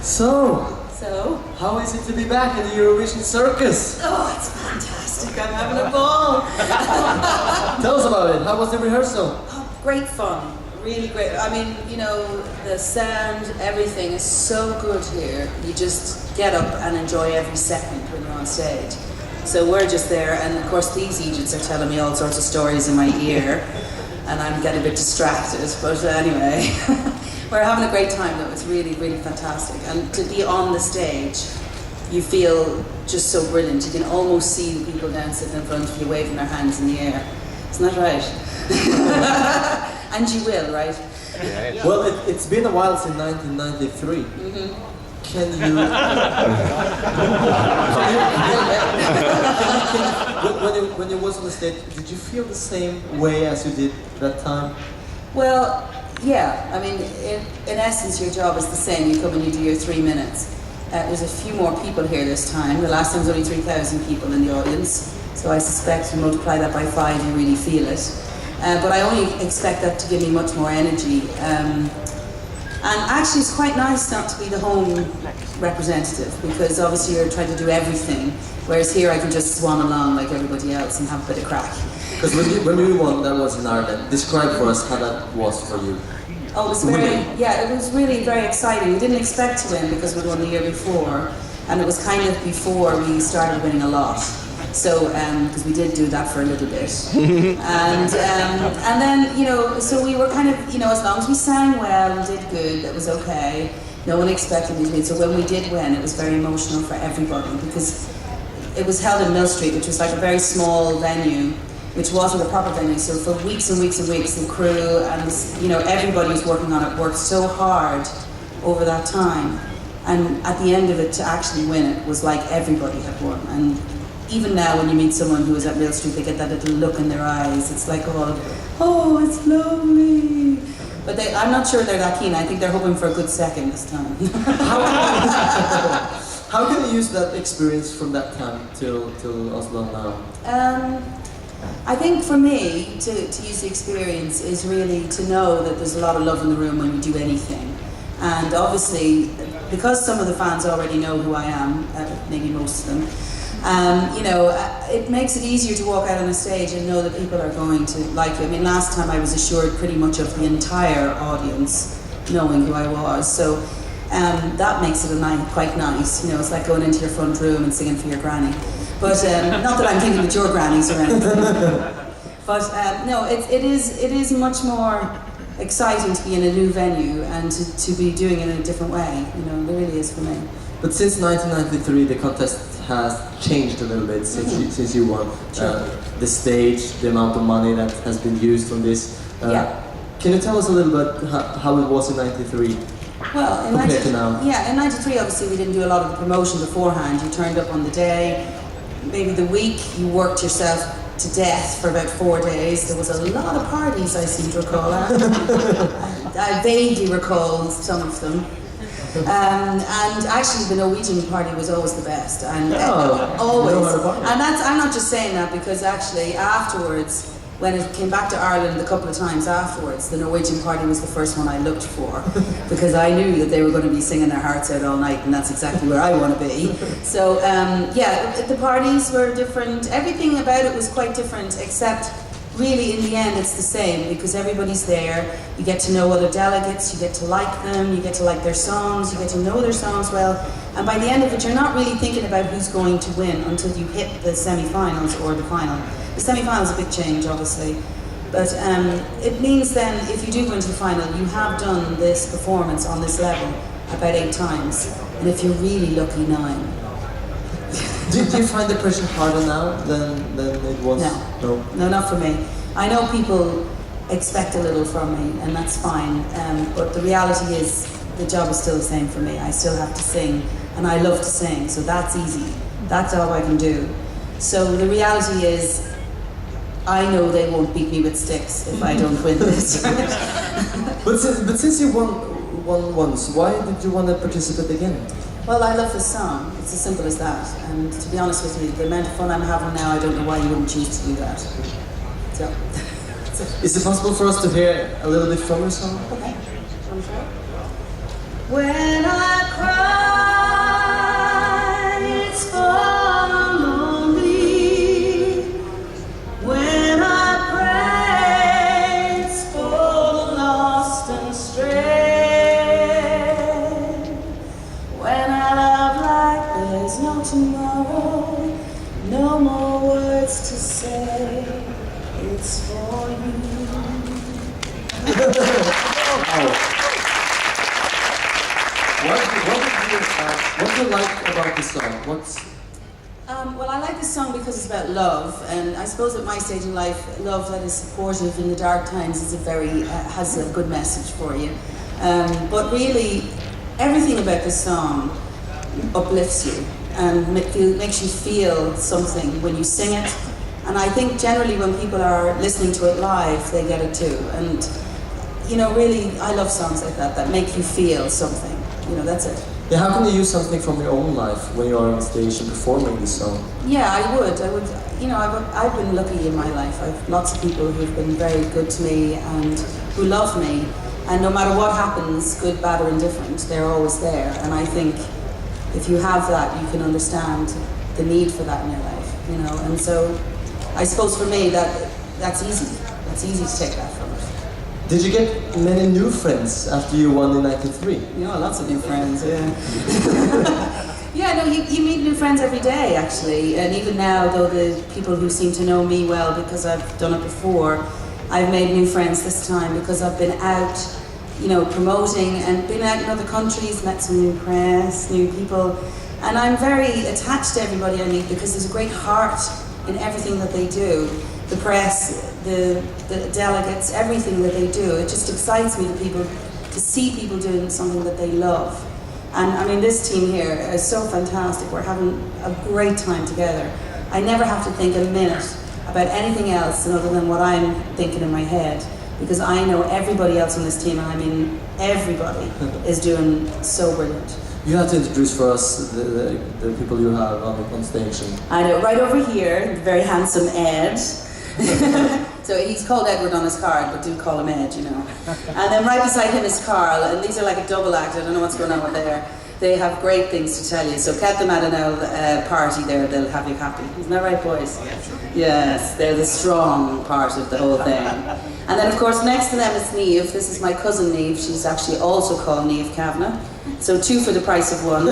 So, how is it to be back in the Eurovision circus? Oh, it's fantastic. I'm having a ball. Tell us about it. How was the rehearsal? Oh, great fun. Really great. I mean, you know, the sound, everything is so good here. You just get up and enjoy every second when you're on stage. So we're just there, and of course these Egypts are telling me all sorts of stories in my ear, and I'm getting a bit distracted, but anyway. We're having a great time though. It's really, really fantastic. And to be on the stage, you feel just so brilliant. You can almost see the people down sitting in front of you waving their hands in the air. Isn't that right? And you will, right? Yeah. Well, it's been a while since 1993. Mm-hmm. When you was on the stage, did you feel the same way as you did that time? Well, yeah. I mean, in essence, your job is the same. You come and you do your 3 minutes. There's a few more people here this time. The last time was only 3,000 people in the audience. So I suspect you multiply that by 5, you really feel it. But I only expect that to give me much more energy. And actually it's quite nice not to be the home representative, because obviously you're trying to do everything, whereas here I can just swan along like everybody else and have a bit of crack. Because when you won, that was in Ireland. Describe for us how that was for you. Oh, it was it was really very exciting. We didn't expect to win because we'd won the year before, and it was kind of before we started winning a lot. So, because we did do that for a little bit, and then, you know, so we were kind of, you know, as long as we sang well and did good, that was okay. No one expected me to win. So when we did win, it was very emotional for everybody, because it was held in Mill Street, which was like a very small venue, which wasn't a proper venue. So for weeks and weeks and weeks, the crew and, you know, everybody who's working on it worked so hard over that time, and at the end of it, to actually win it was like everybody had won. And even now, when you meet someone who is at Mill Street, they get that little look in their eyes. It's like, oh, it's lovely. But I'm not sure they're that keen. I think they're hoping for a good second this time. How can you use that experience from that time till Oslo now? I think for me, to use the experience is really to know that there's a lot of love in the room when you do anything. And obviously, because some of the fans already know who I am, maybe most of them, you know, it makes it easier to walk out on a stage and know that people are going to like you. I mean, last time I was assured pretty much of the entire audience knowing who I was, so that makes it quite nice. You know, it's like going into your front room and singing for your granny. But not that I'm thinking that your grannies or anything. But no, it is much more exciting to be in a new venue and to be doing it in a different way. You know, it really is for me. But since 1993, the contest has changed a little bit since you won. Sure. The stage, the amount of money that has been used on this. Can you tell us a little bit how it was in '93? Well, in compared to now? Yeah, in '93, obviously we didn't do a lot of the promotion beforehand. You turned up on the day, maybe the week, you worked yourself to death for about 4 days. There was a lot of parties, I seem to recall. I vaguely recall some of them. And actually the Norwegian party was always the best, and always. And I'm not just saying that, because actually afterwards, when it came back to Ireland a couple of times afterwards, the Norwegian party was the first one I looked for, because I knew that they were going to be singing their hearts out all night, and that's exactly where I want to be. So yeah, the parties were different. Everything about it was quite different, except really in the end it's the same, because everybody's there. You get to know other delegates, you get to like them, you get to like their songs, you get to know their songs well, and by the end of it you're not really thinking about who's going to win until you hit the semi-finals or the final. The semi-final is a big change, obviously, but it means then if you do go into the final, you have done this performance on this level about 8 times, and if you're really lucky, 9. Do you find the pressure harder now than it was? No, not for me. I know people expect a little from me, and that's fine, but the reality is the job is still the same for me. I still have to sing, and I love to sing, so that's easy. That's all I can do. So the reality is, I know they won't beat me with sticks if I don't win this. But since you won once, why did you want to participate again? Well, I love this song. It's as simple as that. And to be honest with you, the amount of fun I'm having now, I don't know why you wouldn't choose to do that. So. Is it possible for us to hear a little bit from your song? Okay. When I cry. What do you like about the song? Well, I like this song because it's about love, and I suppose at my stage in life, love that is supportive in the dark times is has a good message for you. But really, everything about this song uplifts you and makes you feel something when you sing it. And I think generally when people are listening to it live, they get it too. And you know, really, I love songs like that make you feel something. You know, that's it. Yeah, how can you use something from your own life when you are on stage and performing this song? Yeah, I would. You know, I've been lucky in my life. I've lots of people who've been very good to me and who love me. And no matter what happens, good, bad or indifferent, they're always there. And I think if you have that, you can understand the need for that in your life, you know. And so I suppose for me that's easy. It's easy to take that from it. Did you get many new friends after you won in '93? You know, lots of new friends, yeah. Yeah, no, you meet new friends every day, actually. And even now, though the people who seem to know me well because I've done it before, I've made new friends this time because I've been out, you know, promoting and been out in other countries, met some new press, new people. And I'm very attached to everybody I meet because there's a great heart in everything that they do. The press, the delegates, everything that they do. It just excites me to see people doing something that they love. And I mean, this team here is so fantastic. We're having a great time together. I never have to think a minute about anything else other than what I'm thinking in my head, because I know everybody else on this team, and I mean everybody, is doing so brilliant. You have to introduce for us the people you have on stage. I know, right over here, the very handsome Ed. So he's called Edward on his card, but do call him Ed, you know. And then right beside him is Carl, and these are like a double act. I don't know what's going on with there. They have great things to tell you. So get them at an party there, they'll have you happy. Isn't that right, boys? Yes, they're the strong part of the whole thing. And then of course next to them is Niamh. This is my cousin Niamh. She's actually also called Niamh Kavanagh. So two for the price of one.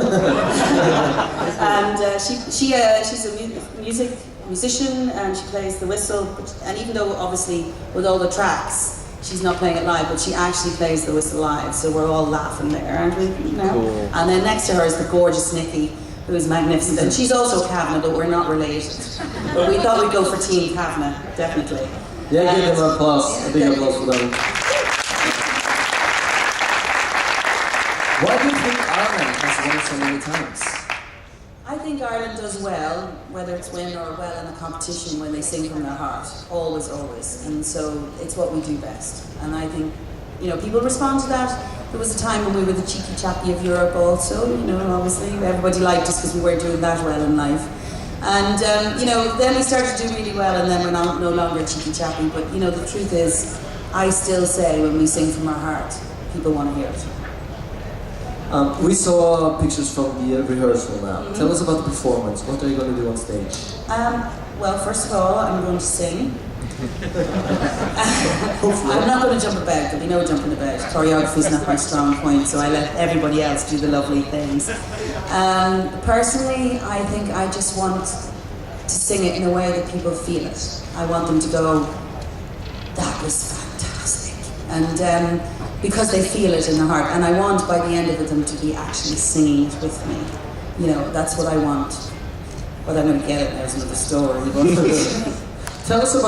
And she's a musician, and she plays the whistle. And even though obviously with all the tracks, she's not playing it live, but she actually plays the whistle live. So we're all laughing there, aren't we? You know? Cool. And then next to her is the gorgeous Nikki, who is magnificent. And she's also Kavanagh, but we're not related. But we thought we'd go for Team Kavanagh, definitely. Yeah, give them an applause. A big applause for them. Why do you think Ireland has won so many times? I think Ireland does well, whether it's win or well in a competition, when they sing from their heart. Always, always. And so it's what we do best. And I think, you know, people respond to that. There was a time when we were the cheeky chappy of Europe also, you know, obviously. Everybody liked us because we weren't doing that well in life. And, you know, then we started to do really well, and then we're no longer cheeky chappy. But, you know, the truth is, I still say when we sing from our heart, people want to hear it. We saw pictures from the rehearsal now. Mm-hmm. Tell us about the performance. What are you going to do on stage? Well, first of all, I'm going to sing. I'm not going to jump about. There'll be no jumping about. Choreography is not my strong point, so I let everybody else do the lovely things. Personally, I think I just want to sing it in a way that people feel it. I want them to go, that was fantastic. And because they feel it in their heart. And I want, by the end of it, them to be actually singing it with me. You know, that's what I want. Whether I'm going to get it, there's another story. Tell us about